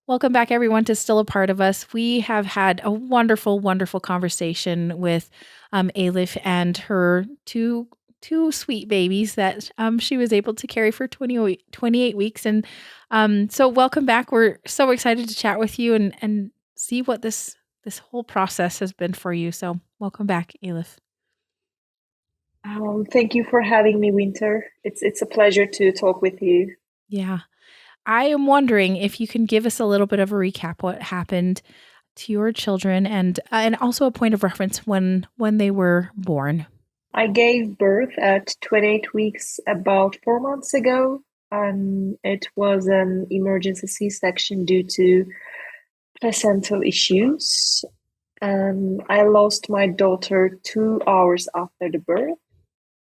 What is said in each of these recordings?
Welcome back, everyone, to Still a Part of Us. We have had a wonderful, wonderful conversation with Elif and her two sweet babies that she was able to carry for 28 weeks. And so welcome back. We're so excited to chat with you and see what this whole process has been for you. So welcome back, Elif. Thank you for having me, Winter. It's a pleasure to talk with you. Yeah. I am wondering if you can give us a little bit of a recap what happened to your children and also a point of reference when they were born. I gave birth at 28 weeks about 4 months ago, and it was an emergency C-section due to placental issues. And I lost my daughter 2 hours after the birth,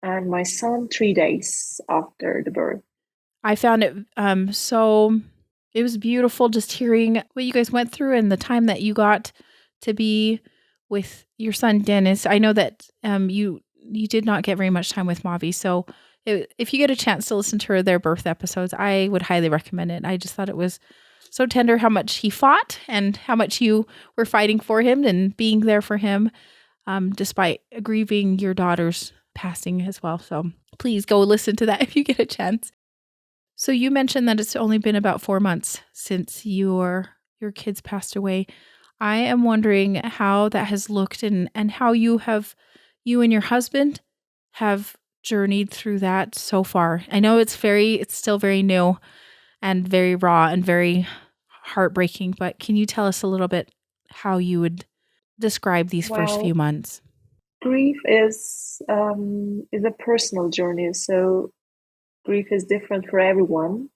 and my son 3 days after the birth. I found it so it was beautiful just hearing what you guys went through and the time that you got to be with your son Dennis. I know that you did not get very much time with Mavi, so if you get a chance to listen to their birth episodes, I would highly recommend it. I just thought it was so tender how much he fought and how much you were fighting for him and being there for him, despite grieving your daughter's passing as well. So please go listen to that if you get a chance. So you mentioned that it's only been about 4 months since your kids passed away. I am wondering how that has looked and how you and your husband have journeyed through that so far. I know it's still very new and very raw and very heartbreaking, but can you tell us a little bit how you would describe these first few Well, months? grief is a personal journey, so grief is different for everyone.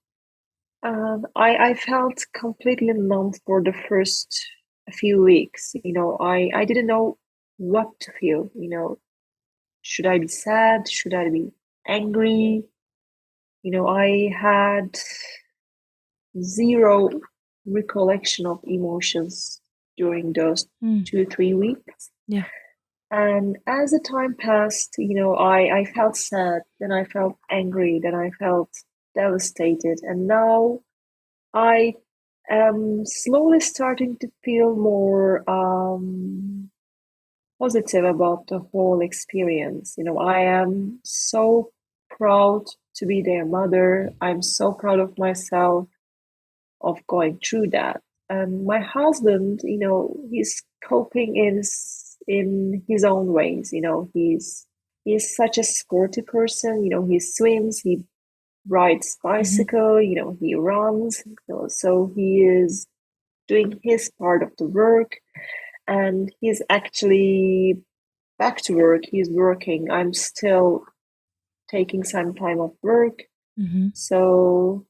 I felt completely numb for the first few weeks. I didn't know what to feel. Should I be sad? Should I be angry? I had zero recollection of emotions during those Mm, 2, 3 weeks. yeah. And as the time passed, I felt sad, then I felt angry, then I felt devastated. And now I am slowly starting to feel more positive about the whole experience. I am so proud to be their mother. I'm so proud of myself of going through that. And my husband, he's coping in his own ways. He's such a sporty person. He swims, he rides Hmm. bicycle, he runs. So he is doing his part of the work, and he's actually back to work. He's working. I'm still taking some time off work. Hmm. So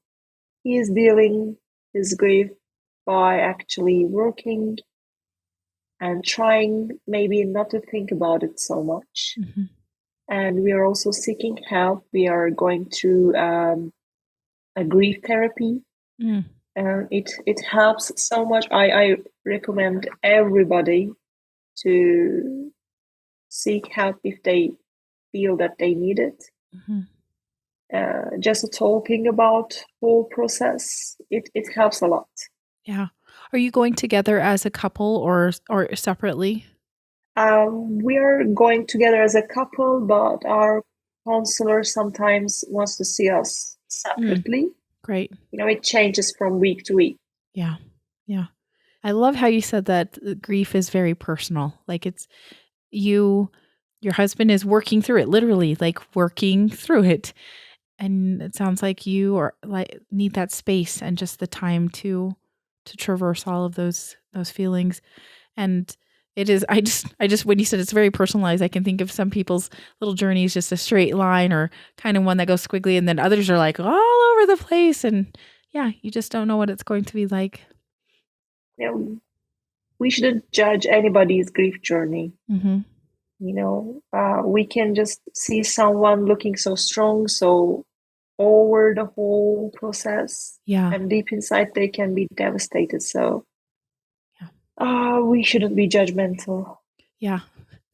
he is dealing his grief by actually working and trying maybe not to think about it so much. Hmm. And we are also seeking help. We are going through a grief therapy. Mm. It helps so much. I recommend everybody to seek help if they feel that they need it. Hmm. Just talking about whole process, it helps a lot. Yeah. Are you going together as a couple or separately? We are going together as a couple, but our counselor sometimes wants to see us Mm, separately. great. It changes from week to week. Yeah. Yeah. I love how you said that grief is very personal. Like it's you your husband is working through it, literally like working through it. And it sounds like you are like need that space and just the time to traverse all of those feelings. And it is I just when you said it's very personalized, I can think of some people's little journey is just a straight line or kind of one that goes squiggly and then others are like all over the place and yeah, you just don't know what it's going to be like. You know, we shouldn't judge anybody's grief journey. Mhm. We can just see someone looking so strong, so over the whole process, Yeah. and deep inside they can be devastated. So Yeah. we shouldn't be judgmental. Yeah.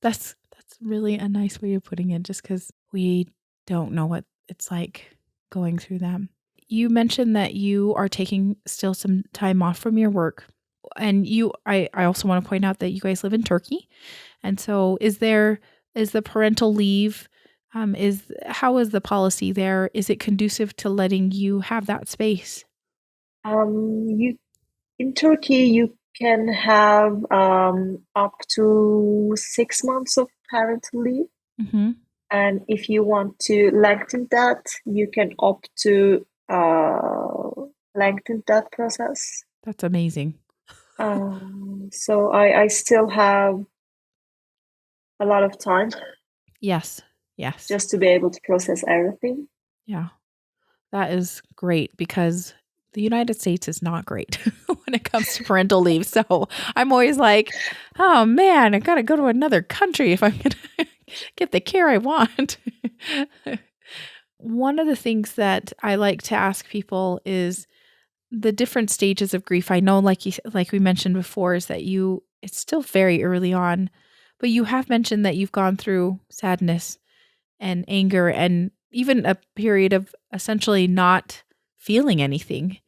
That's really a nice way of putting it just cuz we don't know what it's like going through them. you mentioned that you are taking still some time off from your work. And I also want to point out that you guys live in Turkey. And so is the parental leave, how is the policy there? Is it conducive to letting you have that space? You in Turkey, you can have up to 6 months of parental leave. Mm-hmm. And if you want to lengthen that, you can opt to lengthen that process. That's amazing. So I still have a lot of time Yes. Yes. just to be able to process everything. Yeah. That is great because the United States is not great when it comes to parental leave. So I'm always like, oh man, I got to go to another country if I'm going to get the care I want. One of the things that I like to ask people is the different stages of grief. I know, like we mentioned before, is that it's still very early on, but you have mentioned that you've gone through sadness and anger and even a period of essentially not feeling anything.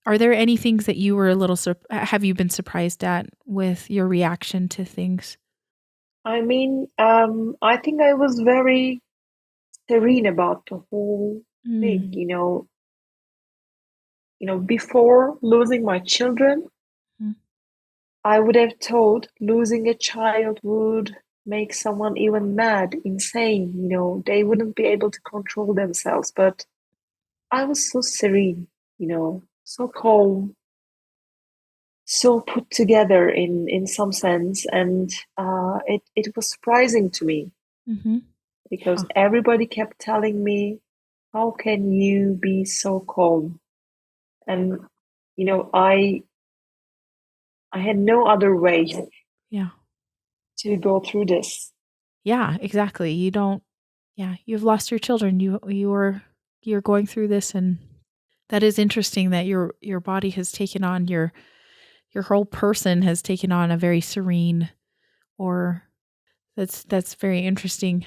Are there any things that you were have you been surprised at with your reaction to things? I mean, I think I was very serene about the whole thing, Mm. before losing my children, Mm. I would have thought losing a child would make someone even mad, insane, they wouldn't be able to control themselves. But I was so serene, so calm, so put together in some sense. And it was surprising to me Mm-hmm. because Yeah. everybody kept telling me, how can you be so calm? And, I had no other way Yeah. to go through this. Yeah, exactly. You don't yeah, you've lost your children. You're going through this, and that is interesting that your body has taken on your whole person has taken on a very serene or that's very interesting.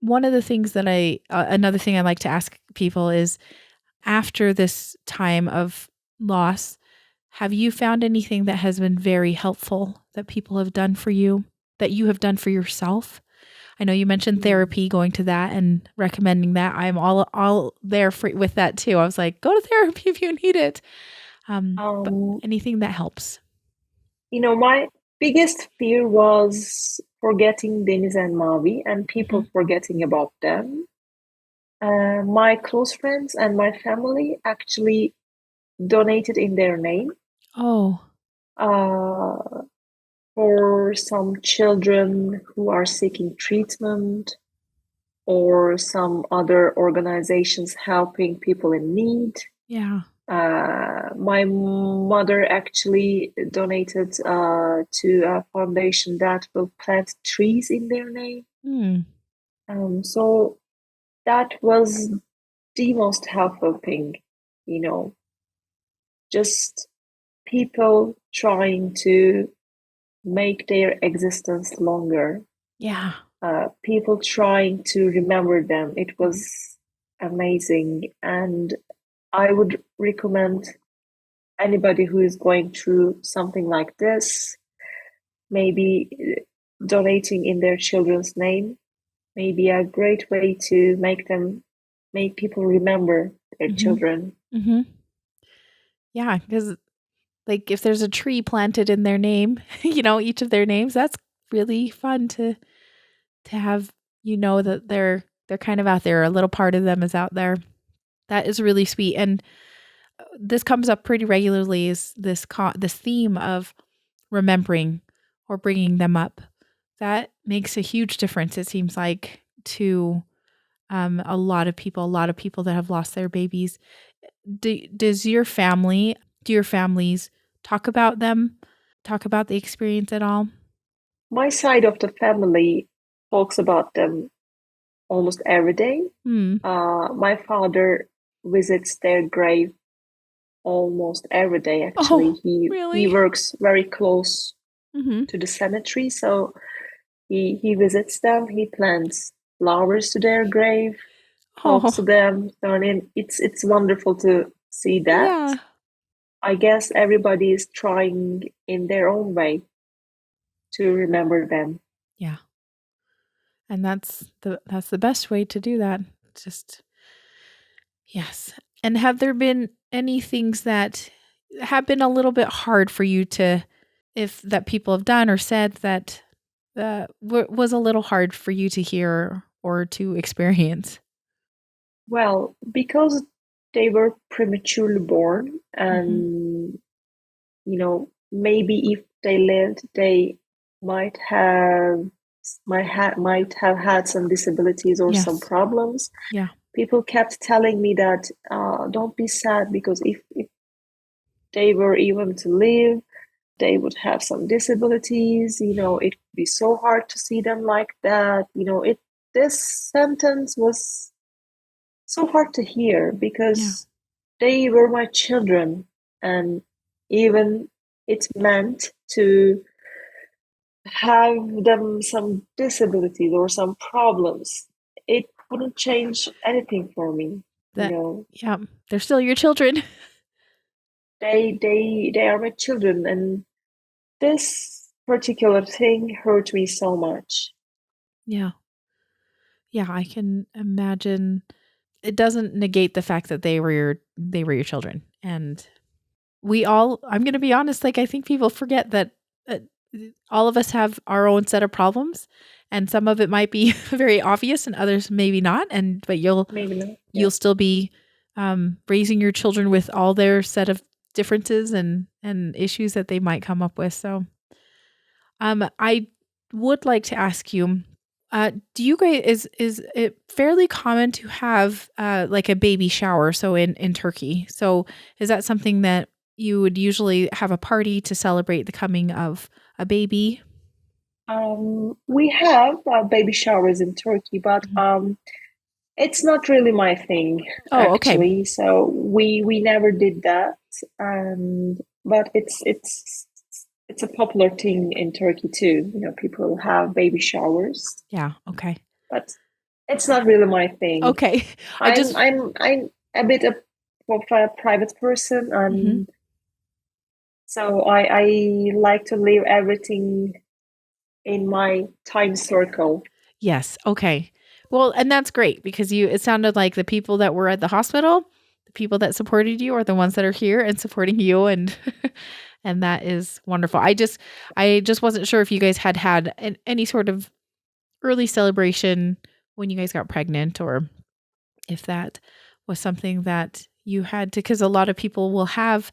One of the things that another thing I like to ask people is after this time of loss, have you found anything that has been very helpful that people have done for you, that you have done for yourself? I know you mentioned Mm. therapy, going to that and recommending that. I'm all there with that too. I was like, go to therapy if you need it. But Um, anything that helps. my biggest fear was forgetting Deniz and Mavi and Mhm. people forgetting about them. My close friends and my family actually donated in their name Oh, uh, for some children who are seeking treatment or some other organizations helping people in need. yeah. My mother actually donated to a foundation that will plant trees in their name. Hmm. So that was the most helpful thing, you know, just people trying to make their existence longer, Yeah. people trying to remember them. It was amazing. And I would recommend anybody who is going through something like this, maybe donating in their children's name, may be a great way to make people remember their Mhm. children. Mhm. Yeah, because like if there's a tree planted in their name, each of their names, that's really fun to have. That they're kind of out there. A little part of them is out there. That is really sweet. And this comes up pretty regularly. Is this theme of remembering or bringing them up? That makes a huge difference. It seems like to a lot of people. A lot of people that have lost their babies. Does do your families talk about them? Talk about the experience at all? My side of the family talks about them almost every day. Hmm. My father visits their grave almost every day, actually. Oh, He really? works very close Mhm. to the cemetery, so he visits them, he plants flowers to their grave. talks to Oh, them. So, I mean, it's wonderful to see that. yeah. I guess everybody is trying in their own way to remember them. Yeah. And that's the best way to do that. Just yes. And have there been any things that have been a little bit hard for you to if that people have done or said that was a little hard for you to hear or to experience? Well, because they were prematurely born, Mhm. and maybe if they lived, they might have might have had some disabilities or some Yes. problems. Yeah. People kept telling me that don't be sad because if they were even to live, they would have some disabilities. It would be so hard to see them like that. This sentence was so hard to hear Yeah. because they were my children, and even it meant to have them some disabilities or some problems. It wouldn't change anything for me. You That know, yeah, they're still your children. they are my children, and this particular thing hurt me so much. Yeah. Yeah, I can imagine it doesn't negate the fact that they were your children. And we all I'm going to be honest, like I think people forget that uh, all of us have our own set of problems and some of it might be very obvious and others maybe not but you'll Maybe not. Yeah. you'll still be raising your children with all their set of differences and issues that they might come up with. So I would like to ask you, do you guys is it fairly common to have like a baby shower? So in Turkey, so is that something that you would usually have a party to celebrate the coming of a baby? We have baby showers in Turkey, but Mhm. it's not really my thing, Oh, okay. actually. So we never did that. But it's a popular thing in Turkey too. People have baby showers, Yeah. Okay. but it's not really my thing. Okay. I I'm just. I'm I'm a bit of a private person, Mhm. and so I like to leave everything in my time circle. Yes. Okay. Well, and that's great because it sounded like the people that were at the hospital, the people that supported you are the ones that are here and supporting you and and that is wonderful. I just wasn't sure if you guys had any sort of early celebration when you guys got pregnant or if that was something that you had to cuz a lot of people will have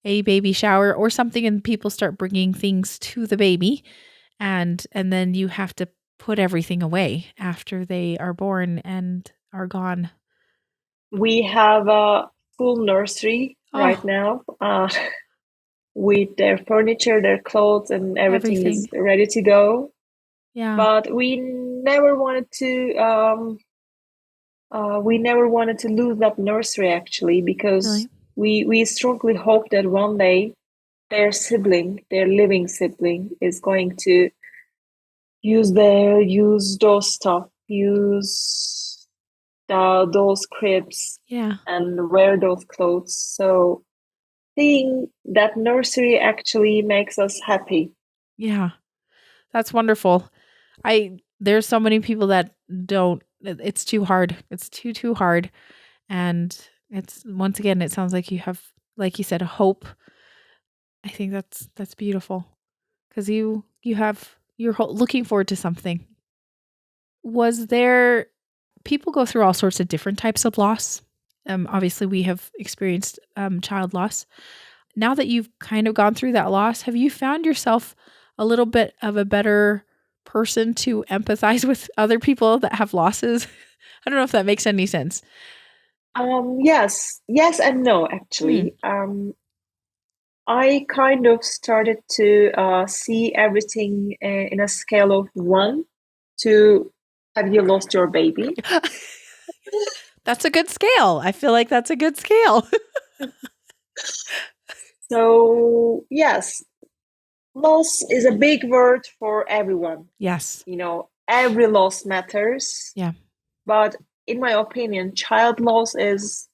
a baby shower or something and people start bringing things to the baby and then you have to put everything away after they are born and are gone. We have a full nursery right Oh, now, with their furniture, their clothes, and everything is everything. ready to go. Yeah, But we never wanted to lose that nursery, actually, because really. we strongly hope that one day their living sibling, is going to use those stuff, use those cribs, Yeah, and wear those clothes. So seeing that nursery actually makes us happy. yeah. That's wonderful. I there's so many people that don't it's too hard. It's too hard and it's once again it sounds like you have like you said a hope. I think that's beautiful cuz you're looking forward to something. Was there people go through all sorts of different types of loss. Obviously, we have experienced child loss. Now that you've kind of gone through that loss, have you found yourself a little bit of a better person to empathize with other people that have losses? I don't know if that makes any sense. Yes and no, Hmm. actually. I kind of started to see everything in a scale of one to have you lost your baby? That's a good scale. I feel like that's a good scale. So, yes, loss is a big word for everyone. Yes. Every loss matters, Yeah. but in my opinion, child loss is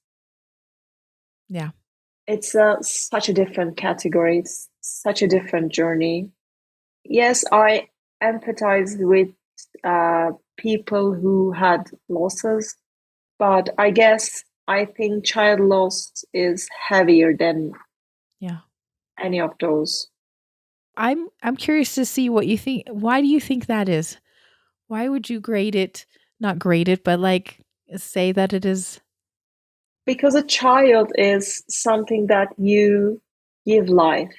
Yeah. it's such a different category. It's such a different journey. Yes, I empathize with people who had losses, but I think child loss is heavier than Yeah. any of those. I'm curious to see what you think. Why do you think that is? Why would you grade it, not grade it, but like say that it is? Because a child is something that you give life.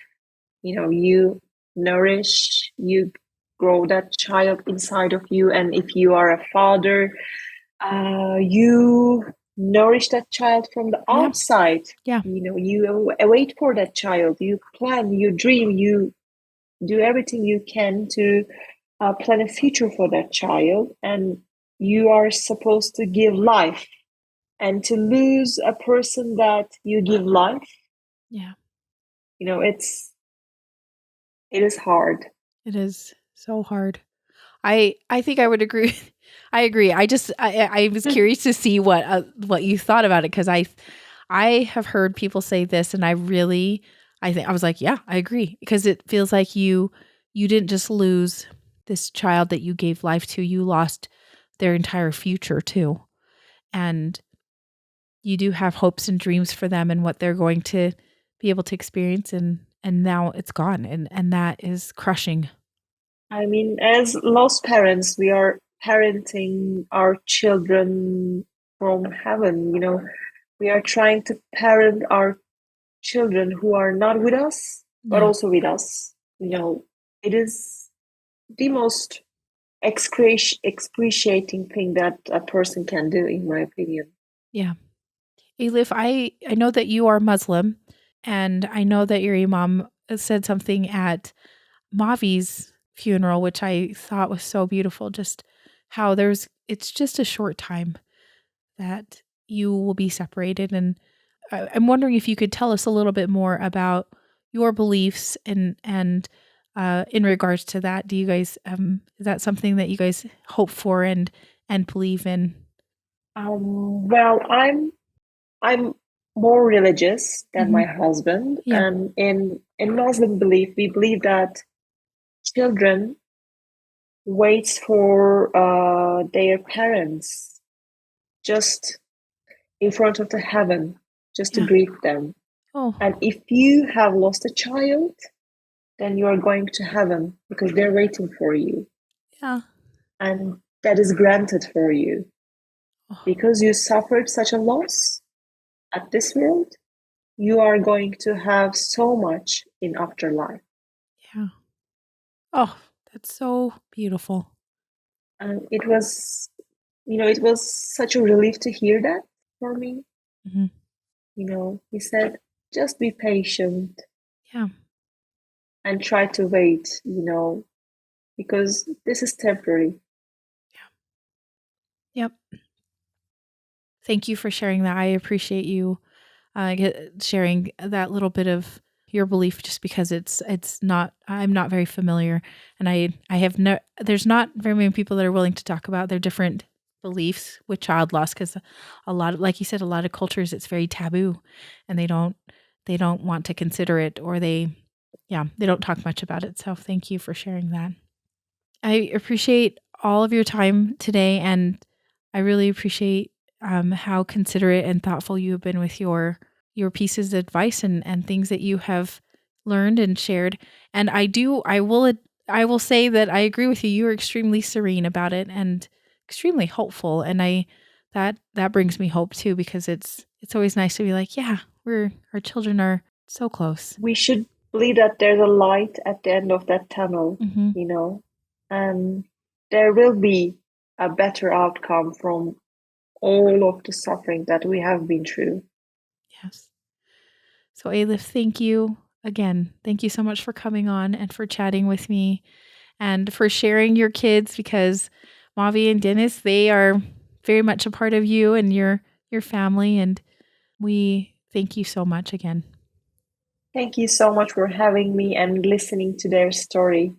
You nourish, you grow that child inside of you. And if you are a father, you nourish that child from the Yeah. outside. Yeah. You wait for that child, you plan, you dream, you do everything you can to plan a future for that child. And you are supposed to give life. And to lose a person that you give life, Yeah. it is hard. It is so hard. I think I would agree. I agree. I was curious to see what you thought about it, because I have heard people say this, and I think I was like, yeah, I agree, because it feels like you didn't just lose this child that you gave life to, you lost their entire future too. And you do have hopes and dreams for them and what they're going to be able to experience, and now it's gone, and that is crushing. I mean, as lost parents, we are parenting our children from heaven. We are trying to parent our children who are not with us, but Yeah. also with us. Yeah. It is the most excruciating thing that a person can do, in my opinion. Yeah. Elif, I know that you are Muslim, and I know that your imam said something at Mavi's funeral, which I thought was so beautiful. Just how it's just a short time that you will be separated. And I'm wondering if you could tell us a little bit more about your beliefs and in regards to that. Do you guys, is that something that you guys hope for and believe in? Well, I'm more religious than Hmm. my husband, Yeah. and in Muslim belief, we believe that children waits for their parents just in front of the heaven, just to Yeah. greet them. Oh, And if you have lost a child, then you are going to heaven because they're waiting for you, yeah. and that is granted for you Oh, because you suffered such a loss at this world. You are going to have so much in afterlife. yeah. Oh, that's so beautiful. And it was such a relief to hear that for me. Mhm. He said, just be patient Yeah. and try to wait, because this is temporary. Yep. Thank you for sharing that. I appreciate you sharing that little bit of your belief, just because it's not, I'm not very familiar, and I have no, there's not very many people that are willing to talk about their different beliefs with child loss, because a lot of, like you said, a lot of cultures it's very taboo, and they don't want to consider it, or they don't talk much about it. So thank you for sharing that. I appreciate all of your time today, and I really appreciate how considerate and thoughtful you have been with your pieces of advice and things that you have learned and shared. And I will say that I agree with you. You are extremely serene about it and extremely hopeful, and that brings me hope too, because it's always nice to be like, yeah, our children are so close. We should believe that there's a light at the end of that tunnel, Hmm. you know, and there will be a better outcome from all of the suffering that we have been through. Yes. So, Alif, thank you again. Thank you so much for coming on and for chatting with me and for sharing your kids, because Mavi and Deniz, they are very much a part of you and your family. And we thank you so much again. Thank you so much for having me and listening to their story.